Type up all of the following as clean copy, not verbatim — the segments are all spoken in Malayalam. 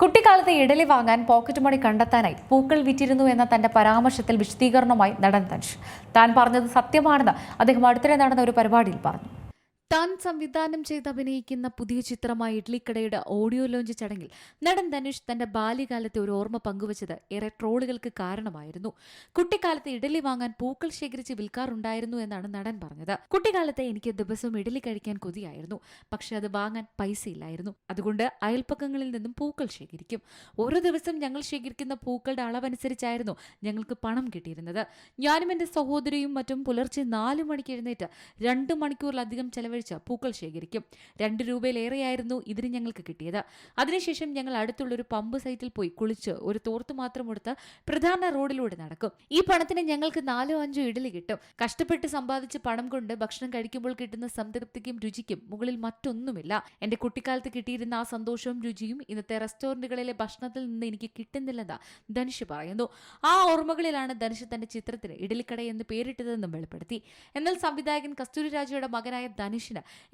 കുട്ടിക്കാലത്ത് ഇഡലി വാങ്ങാൻ പോക്കറ്റ് മണി കണ്ടെത്താനായി പൂക്കൾ വിറ്റിരുന്നു എന്ന തന്റെ പരാമർശത്തിൽ വിശദീകരണവുമായി നടൻ ധനുഷ്. താൻ പറഞ്ഞത് സത്യമാണെന്ന് അദ്ദേഹം അടുത്തിടെ നടന്ന ഒരു പരിപാടിയിൽ പറഞ്ഞു. താൻ സംവിധാനം ചെയ്ത് അഭിനയിക്കുന്ന പുതിയ ചിത്രമായ ഇഡ്ലിക്കടയുടെ ഓഡിയോ ലോഞ്ച് ചടങ്ങിൽ നടൻ ധനുഷ് തന്റെ ബാല്യകാലത്തെ ഒരു ഓർമ്മ പങ്കുവച്ചത് ഏറെ ട്രോളുകൾക്ക് കാരണമായിരുന്നു. കുട്ടിക്കാലത്ത് ഇഡലി വാങ്ങാൻ പൂക്കൾ ശേഖരിച്ച് വിൽക്കാറുണ്ടായിരുന്നു എന്നാണ് നടൻ പറഞ്ഞത്. കുട്ടിക്കാലത്ത് എനിക്ക് ദിവസവും ഇഡലി കഴിക്കാൻ കൊതിയായിരുന്നു. പക്ഷെ അത് വാങ്ങാൻ പൈസയില്ലായിരുന്നു. അതുകൊണ്ട് അയൽപ്പക്കങ്ങളിൽ നിന്നും പൂക്കൾ ശേഖരിക്കും. ഓരോ ദിവസം ഞങ്ങൾ ശേഖരിക്കുന്ന പൂക്കളുടെ അളവനുസരിച്ചായിരുന്നു ഞങ്ങൾക്ക് പണം കിട്ടിയിരുന്നത്. ഞാനും എന്റെ സഹോദരിയും മറ്റും പുലർച്ചെ 4 മണിക്ക് എഴുന്നേറ്റ് 2 മണിക്കൂറിലധികം ചെലവഴിച്ച് പൂക്കൾ ശേഖരിക്കും. 2 രൂപയിലേറെയായിരുന്നു ഇതിന് ഞങ്ങൾക്ക് കിട്ടിയത്. അതിനുശേഷം ഞങ്ങൾ അടുത്തുള്ളൊരു പമ്പ് സൈറ്റിൽ പോയി കുളിച്ച് ഒരു തോർത്ത് മാത്രം എടുത്ത് പ്രധാന റോഡിലൂടെ നടക്കും. ഈ പണത്തിന് ഞങ്ങൾക്ക് 4-5 ഇഡലി കിട്ടും. കഷ്ടപ്പെട്ട് സമ്പാദിച്ച പണം കൊണ്ട് ഭക്ഷണം കഴിക്കുമ്പോൾ കിട്ടുന്ന സംതൃപ്തിക്കും രുചിക്കും മുകളിൽ മറ്റൊന്നുമില്ല. എന്റെ കുട്ടിക്കാലത്ത് കിട്ടിയിരുന്ന ആ സന്തോഷവും രുചിയും ഇന്നത്തെ റെസ്റ്റോറന്റുകളിലെ ഭക്ഷണത്തിൽ നിന്ന് എനിക്ക് കിട്ടുന്നില്ലെന്ന് ധനുഷ് പറയുന്നു. ആ ഓർമ്മകളിലാണ് ധനുഷ് തന്റെ ചിത്രത്തിന് ഇഡലിക്കട എന്ന് പേരിട്ടതെന്നും വെളിപ്പെടുത്തി. എന്നാൽ സംവിധായകൻ കസ്തൂരിരാജയുടെ മകനായ ധനുഷിന്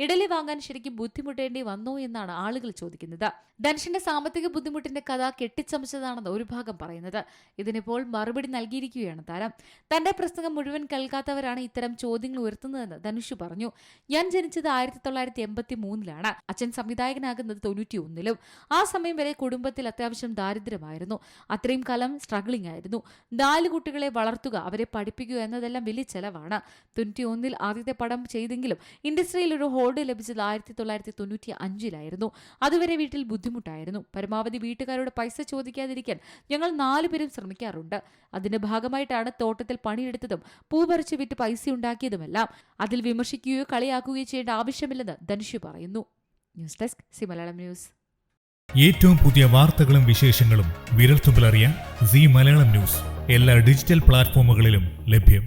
ഇഡലി വാങ്ങാൻ ശരിക്കും ബുദ്ധിമുട്ടേണ്ടി വന്നോ എന്നാണ് ആളുകൾ ചോദിക്കുന്നത്. ധനുഷിന്റെ സാമ്പത്തിക ബുദ്ധിമുട്ടിന്റെ കഥ കെട്ടിച്ചമച്ചതാണെന്ന് ഒരു ഭാഗം പറയുന്നത്. ഇതിനിപ്പോൾ മറുപടി നൽകിയിരിക്കുകയാണ് താരം. തന്റെ പ്രസംഗം മുഴുവൻ കേൾക്കാത്തവരാണ് ഇത്തരം ചോദ്യങ്ങൾ ഉയർത്തുന്നതെന്ന് ധനുഷ് പറഞ്ഞു. ഞാൻ ജനിച്ചത് 1983-ലാണ്. അച്ഛൻ സംവിധായകനാകുന്നത് 91-ലും. ആ സമയം വരെ കുടുംബത്തിൽ അത്യാവശ്യം ദാരിദ്ര്യമായിരുന്നു. അത്രയും കാലം സ്ട്രഗ്ലിംഗ് ആയിരുന്നു. 4 കുട്ടികളെ വളർത്തുക, അവരെ പഠിപ്പിക്കുക എന്നതെല്ലാം വലിയ ചെലവാണ്. 91-ൽ ആദ്യത്തെ പടം ചെയ്തെങ്കിലും ഇൻഡസ്ട്രിയിൽ ഒരു ഹോൾഡ് ലഭിച്ചത് 1995-ലായിരുന്നു. അതുവരെ വീട്ടിൽ ബുദ്ധിമുട്ടായിരുന്നു. പരമാവധി വീട്ടുകാരോട് പൈസ ചോദിക്കാതിരിക്കാൻ ഞങ്ങൾ 4 പേരും ശ്രമിക്കാറുണ്ട്. അതിന്റെ ഭാഗമായിട്ടാണ് തോട്ടത്തിൽ പണിയെടുത്തതും പൂ പറിച്ചു വിറ്റ് പൈസ ഉണ്ടാക്കിയതുമെല്ലാം. അതിൽ വിമർശിക്കുകയോ കളിയാക്കുകയോ ചെയ്യേണ്ട ആവശ്യമില്ലെന്ന് ധനുഷ് പറയുന്നു. News desk C Malayalam news. ഏറ്റവും പുതിയ വാർത്തകളും വിശേഷങ്ങളും വിരൽത്തുമ്പിലറിയാൻ സി മലയാളം ന്യൂസ് എല്ലാ ഡിജിറ്റൽ പ്ലാറ്റ്ഫോമുകളിലും ലഭ്യം.